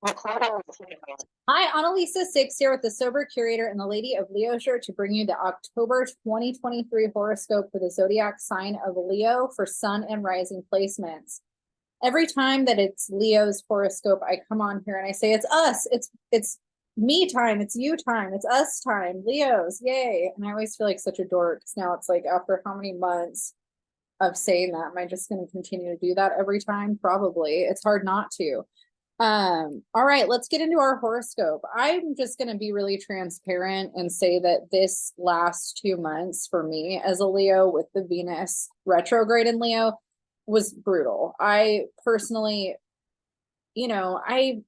Hi, Analisa Six here with the Sober Curator and the Lady of Leo shirt to bring you the October 2023 horoscope for the zodiac sign of Leo for sun and rising placements. Every time that it's Leo's horoscope, I come on here and I say, it's us, it's me time, it's you time, it's us time, Leos, yay. And I always feel like such a dork because now it's like after how many months of saying that, am I just going to continue to do that every time? Probably. It's hard not to. All right, let's get into our horoscope. I'm just going to be really transparent and say that this last 2 months for me as a Leo with the Venus retrograde in Leo was brutal. I personally, I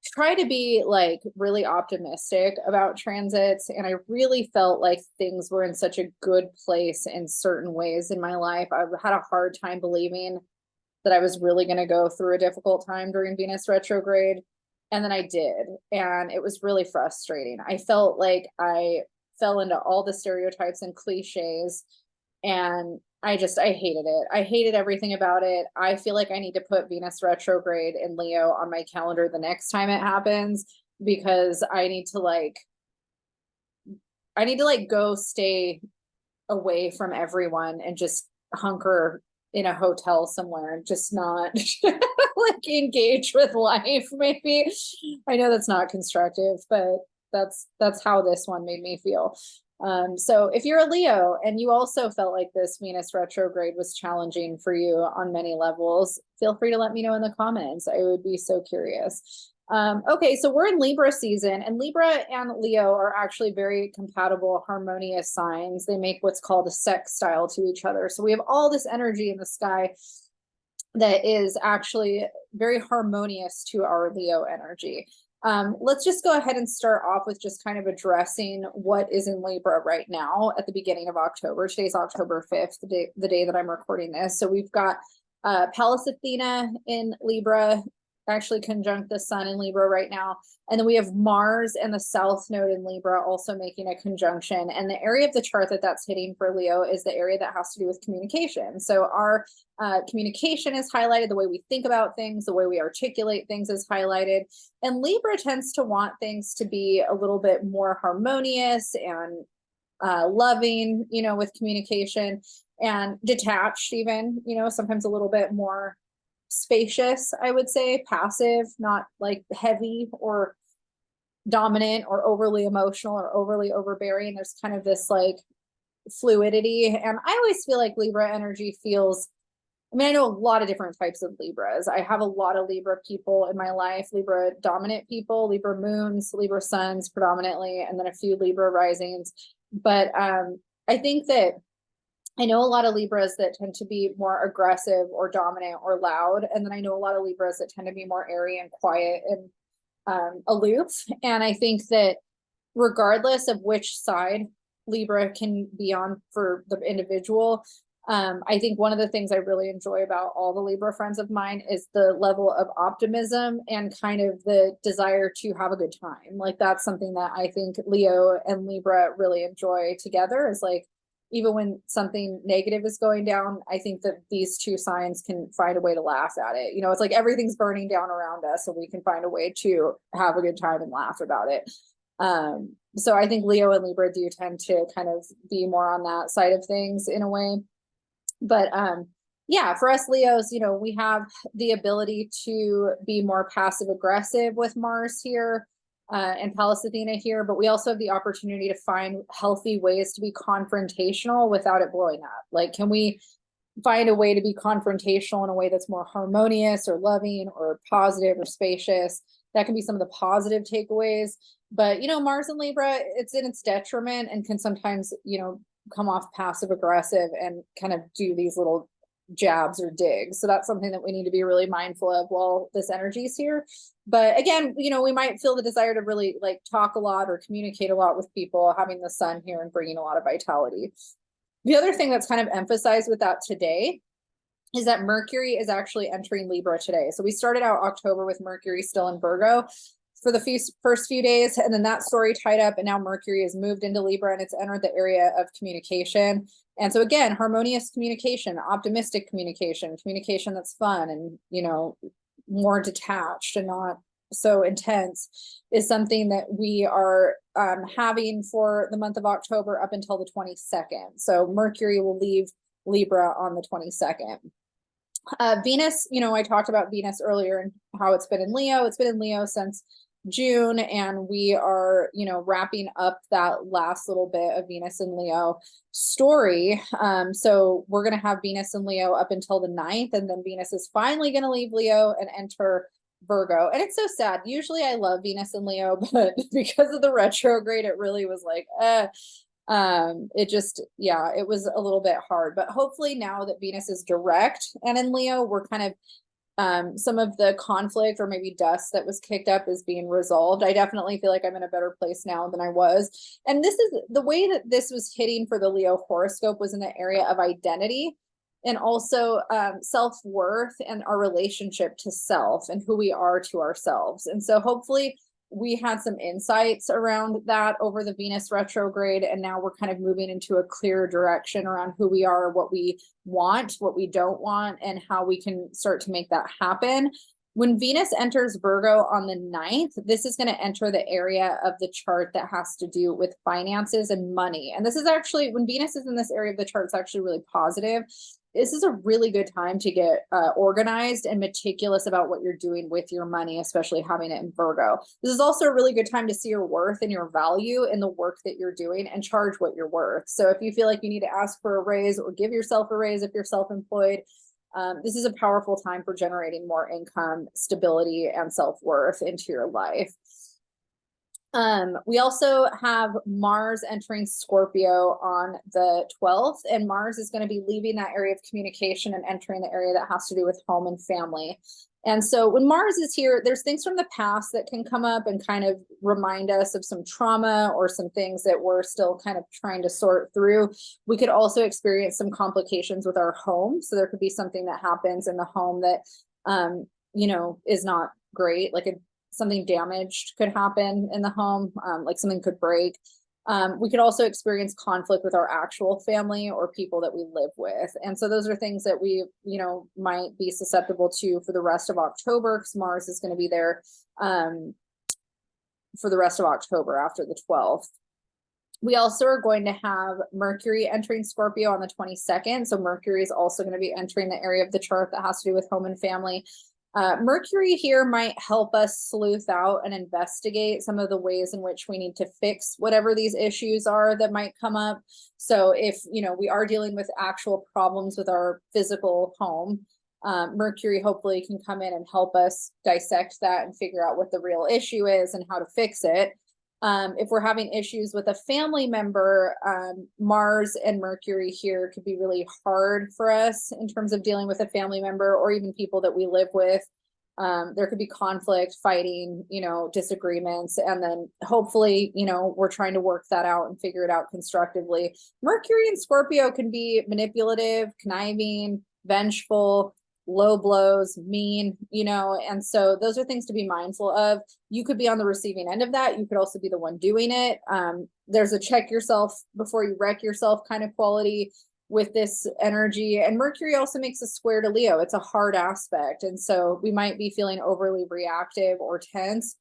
try to be like really optimistic about transits, and I really felt like things were in such a good place in certain ways in my life. I've had a hard time believing that I was really going to go through a difficult time during Venus retrograde. And then I did. And it was really frustrating. I felt like I fell into all the stereotypes and cliches. And I hated it. I hated everything about it. I feel like I need to put Venus retrograde in Leo on my calendar the next time it happens because I need to like go stay away from everyone and just hunker in a hotel somewhere and just not like engage with life. Maybe I know that's not constructive, but that's how this one made me feel. So if you're a Leo and you also felt like this Venus retrograde was challenging for you on many levels, feel free to let me know in the comments. I would be so curious. Okay, so we're in Libra season, and Libra and Leo are actually very compatible, harmonious signs. They make what's called a sextile to each other. So we have all this energy in the sky that is actually very harmonious to our Leo energy. Let's just go ahead and start off with just kind of addressing what is in Libra right now at the beginning of October. Today's October 5th, the day that I'm recording this. So we've got Pallas Athena in Libra, actually conjunct the sun in Libra right now. And then we have Mars and the South Node in Libra also making a conjunction. And the area of the chart that that's hitting for Leo is the area that has to do with communication. So our communication is highlighted, the way we think about things, the way we articulate things is highlighted. And Libra tends to want things to be a little bit more harmonious and loving, with communication, and detached even, sometimes a little bit more spacious, I would say, passive, not like heavy or dominant or overly emotional or overly overbearing. There's kind of this like fluidity. And I always feel like Libra energy feels, I know a lot of different types of Libras. I have a lot of Libra people in my life, Libra dominant people, Libra moons, Libra suns predominantly, and then a few Libra risings. But I think that I know a lot of Libras that tend to be more aggressive or dominant or loud. And then I know a lot of Libras that tend to be more airy and quiet and aloof. And I think that regardless of which side Libra can be on for the individual, I think one of the things I really enjoy about all the Libra friends of mine is the level of optimism and kind of the desire to have a good time. Like that's something that I think Leo and Libra really enjoy together, is like, even when something negative is going down, I think that these two signs can find a way to laugh at it. It's like everything's burning down around us, and we can find a way to have a good time and laugh about it. So I think Leo and Libra do tend to kind of be more on that side of things in a way. But yeah, for us Leos, we have the ability to be more passive aggressive with Mars here. And Pallas Athena here, but we also have the opportunity to find healthy ways to be confrontational without it blowing up. Like, can we find a way to be confrontational in a way that's more harmonious or loving or positive or spacious? That can be some of the positive takeaways. But, Mars and Libra, it's in its detriment and can sometimes, come off passive aggressive and kind of do these little jabs or digs. So that's something that we need to be really mindful of while this energy is here. But again, we might feel the desire to really like talk a lot or communicate a lot with people, having the sun here and bringing a lot of vitality. The other thing that's kind of emphasized with that today is that Mercury is actually entering Libra today. So we started out October with Mercury still in Virgo for the first few days, and then that story tied up, and now Mercury has moved into Libra and it's entered the area of communication. And so again, harmonious communication, optimistic communication, communication that's fun and, more detached and not so intense, is something that we are having for the month of October up until the 22nd. So Mercury will leave Libra on the 22nd. Venus, I talked about Venus earlier and how it's been in Leo. It's been in Leo since June, and we are, wrapping up that last little bit of Venus and Leo story. So we're going to have Venus and Leo up until the 9th, and then Venus is finally going to leave Leo and enter Virgo. And it's so sad. Usually I love Venus and Leo, but because of the retrograde, it really was like, it just, it was a little bit hard. But hopefully now that Venus is direct and in Leo, we're kind of some of the conflict or maybe dust that was kicked up is being resolved. I definitely feel like I'm in a better place now than I was. And this is the way that this was hitting for the Leo horoscope, was in the area of identity and also self-worth and our relationship to self and who we are to ourselves. And so hopefully we had some insights around that over the Venus retrograde, and now we're kind of moving into a clear direction around who we are, what we want, what we don't want, and how we can start to make that happen. When Venus enters Virgo on the 9th, this is going to enter the area of the chart that has to do with finances and money. And this is actually, when Venus is in this area of the chart, it's actually really positive. This is a really good time to get organized and meticulous about what you're doing with your money, especially having it in Virgo. This is also a really good time to see your worth and your value in the work that you're doing and charge what you're worth. So if you feel like you need to ask for a raise or give yourself a raise if you're self-employed, this is a powerful time for generating more income, stability, and self-worth into your life. We also have Mars entering Scorpio on the 12th, and Mars is going to be leaving that area of communication and entering the area that has to do with home and family. And so when Mars is here, there's things from the past that can come up and kind of remind us of some trauma or some things that we're still kind of trying to sort through. We could also experience some complications with our home. So there could be something that happens in the home that, is not great, like something damaged could happen in the home, like something could break. We could also experience conflict with our actual family or people that we live with. And so those are things that we, might be susceptible to for the rest of October, because Mars is going to be there for the rest of October after the 12th. We also are going to have Mercury entering Scorpio on the 22nd. So Mercury is also going to be entering the area of the chart that has to do with home and family. Mercury here might help us sleuth out and investigate some of the ways in which we need to fix whatever these issues are that might come up. So if, we are dealing with actual problems with our physical home, Mercury hopefully can come in and help us dissect that and figure out what the real issue is and how to fix it. If we're having issues with a family member, Mars and Mercury here could be really hard for us in terms of dealing with a family member or even people that we live with. There could be conflict, fighting, disagreements, and then hopefully, we're trying to work that out and figure it out constructively. Mercury and Scorpio can be manipulative, conniving, vengeful, low blows, mean, and so those are things to be mindful of. You could be on the receiving end of that. You could also be the one doing it. There's a check yourself before you wreck yourself kind of quality with this energy. And Mercury also makes a square to Leo. It's a hard aspect. And so we might be feeling overly reactive or tense.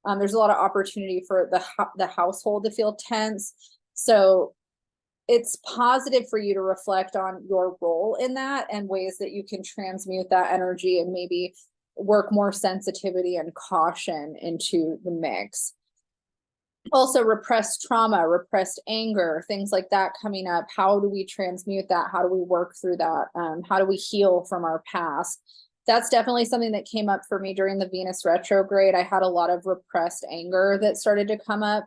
There's a lot of opportunity for the household to feel tense. So it's positive for you to reflect on your role in that and ways that you can transmute that energy and maybe work more sensitivity and caution into the mix. Also, repressed trauma, repressed anger, things like that coming up. How do we transmute that? How do we work through that? How do we heal from our past? That's definitely something that came up for me during the Venus retrograde. I had a lot of repressed anger that started to come up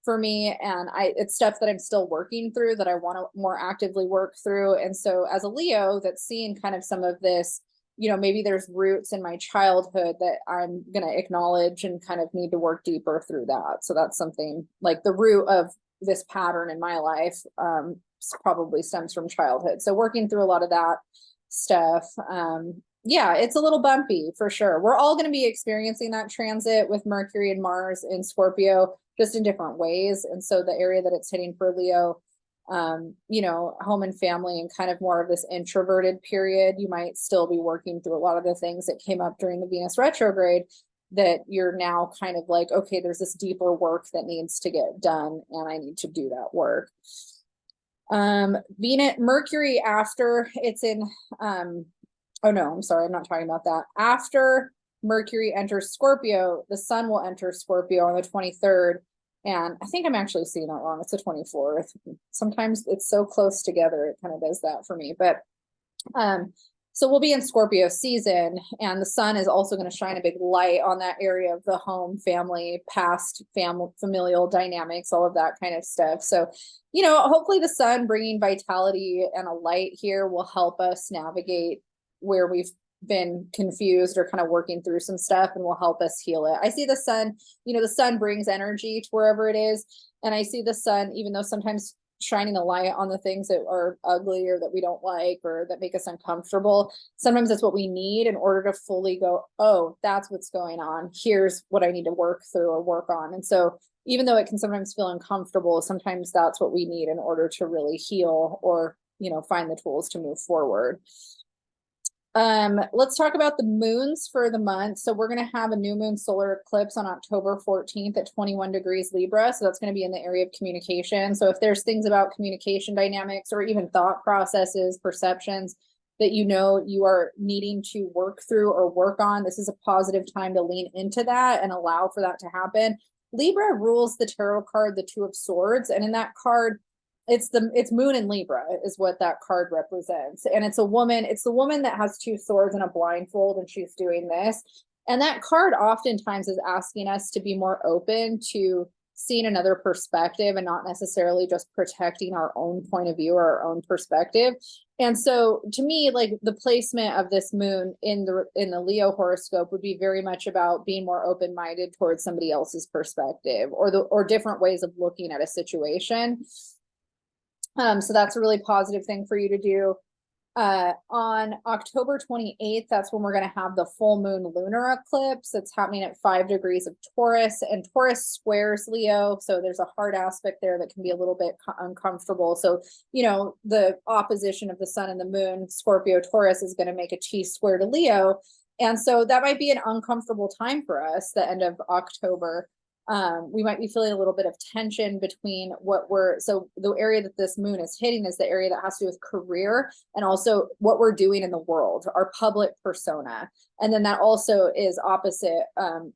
for me, and it's stuff that I'm still working through, that I want to more actively work through. And so as a Leo that's seeing kind of some of this, maybe there's roots in my childhood that I'm going to acknowledge and kind of need to work deeper through that. So that's something like the root of this pattern in my life probably stems from childhood. So working through a lot of that stuff. It's a little bumpy for sure. We're all going to be experiencing that transit with Mercury and Mars in Scorpio, just in different ways. And so the area that it's hitting for Leo, you know, home and family and kind of more of this introverted period, you might still be working through a lot of the things that came up during the Venus retrograde that you're now kind of like, okay, there's this deeper work that needs to get done and I need to do that work. Venus, Mercury after it's in, oh no, I'm sorry, I'm not talking about that. After Mercury enters Scorpio, the sun will enter Scorpio on the 23rd. And I think I'm actually seeing that wrong. It's the 24th. Sometimes it's so close together, it kind of does that for me. But so we'll be in Scorpio season, and the sun is also going to shine a big light on that area of the home, family, past family, familial dynamics, all of that kind of stuff. So, you know, hopefully the sun bringing vitality and a light here will help us navigate where we've been confused or kind of working through some stuff, and will help us heal it. I see the sun, you know, the sun brings energy to wherever it is. And I see the sun, even though sometimes shining a light on the things that are ugly or that we don't like or that make us uncomfortable, sometimes that's what we need in order to fully go, oh, that's what's going on. Here's what I need to work through or work on. And so even though it can sometimes feel uncomfortable, sometimes that's what we need in order to really heal or, you know, find the tools to move forward. Let's talk about the moons for the month. So we're going to have a new moon solar eclipse on October 14th at 21 degrees Libra. So that's going to be in the area of communication. So if there's things about communication dynamics or even thought processes, perceptions that you know you are needing to work through or work on, this is a positive time to lean into that and allow for that to happen. Libra rules the tarot card, the Two of Swords. And in that card, it's moon in Libra is what that card represents. And it's the woman that has two swords and a blindfold, and she's doing this. And that card oftentimes is asking us to be more open to seeing another perspective and not necessarily just protecting our own point of view or our own perspective. And so to me, like the placement of this moon in the Leo horoscope would be very much about being more open-minded towards somebody else's perspective or different ways of looking at a situation. So that's a really positive thing for you to do. On October 28th, that's when we're going to have the full moon lunar eclipse. It's happening at 5 degrees of Taurus, and Taurus squares Leo. So there's a hard aspect there that can be a little bit uncomfortable. So, you know, the opposition of the sun and the moon, Scorpio Taurus, is going to make a T-square to Leo. And so that might be an uncomfortable time for us, the end of October. We might be feeling a little bit of tension between so the area that this moon is hitting is the area that has to do with career and also what we're doing in the world, our public persona. And then that also is opposite,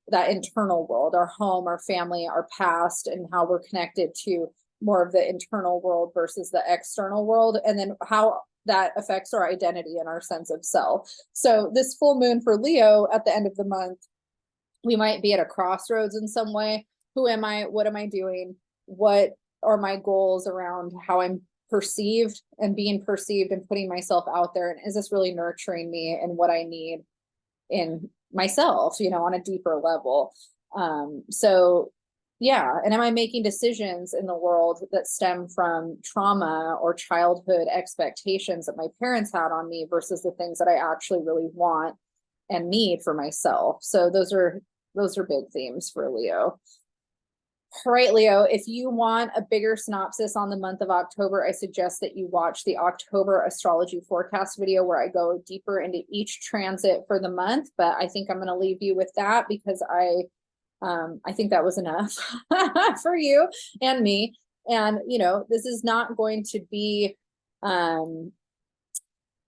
that internal world, our home, our family, our past, and how we're connected to more of the internal world versus the external world. And then how that affects our identity and our sense of self. So this full moon for Leo at the end of the month, we might be at a crossroads in some way. Who am I? What am I doing? What are my goals around how I'm perceived and being perceived and putting myself out there? And is this really nurturing me and what I need in myself, you know, on a deeper level? So yeah. And am I making decisions in the world that stem from trauma or childhood expectations that my parents had on me versus the things that I actually really want and need for myself? So those are big themes for Leo. All right, Leo, if you want a bigger synopsis on the month of October, I suggest that you watch the October astrology forecast video where I go deeper into each transit for the month. But I think I'm going to leave you with that because I think that was enough for you and me. And, you know, this is not going to be,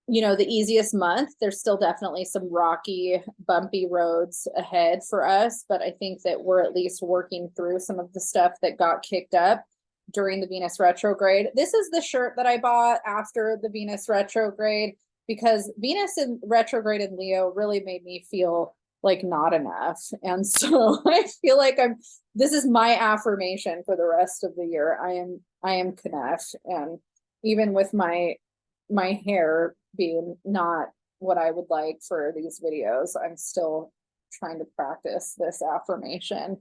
you know, the easiest month. There's still definitely some rocky, bumpy roads ahead for us, but I think that we're at least working through some of the stuff that got kicked up during the Venus retrograde. This is the shirt that I bought after the Venus retrograde because Venus in retrograde in Leo really made me feel like not enough. And so I feel like this is my affirmation for the rest of the year. I am Kneff, and even with my hair being not what I would like for these videos, I'm still trying to practice this affirmation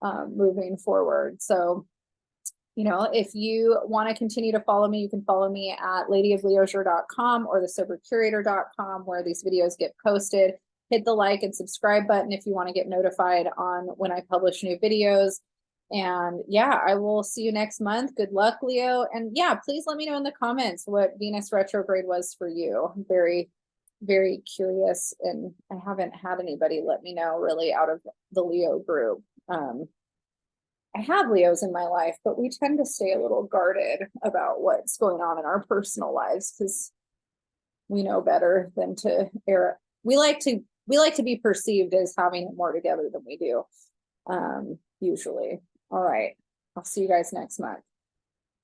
moving forward. So, you know, if you want to continue to follow me, you can follow me at ladyofleosure.com or thesobercurator.com where these videos get posted. Hit the like and subscribe button if you want to get notified on when I publish new videos. And yeah, I will see you next month. Good luck, Leo. And yeah, please let me know in the comments what Venus retrograde was for you. I'm very, very curious, and I haven't had anybody let me know really out of the Leo group. I have Leos in my life, but we tend to stay a little guarded about what's going on in our personal lives because we know better than to air. We like to be perceived as having it more together than we do, usually. All right. I'll see you guys next month.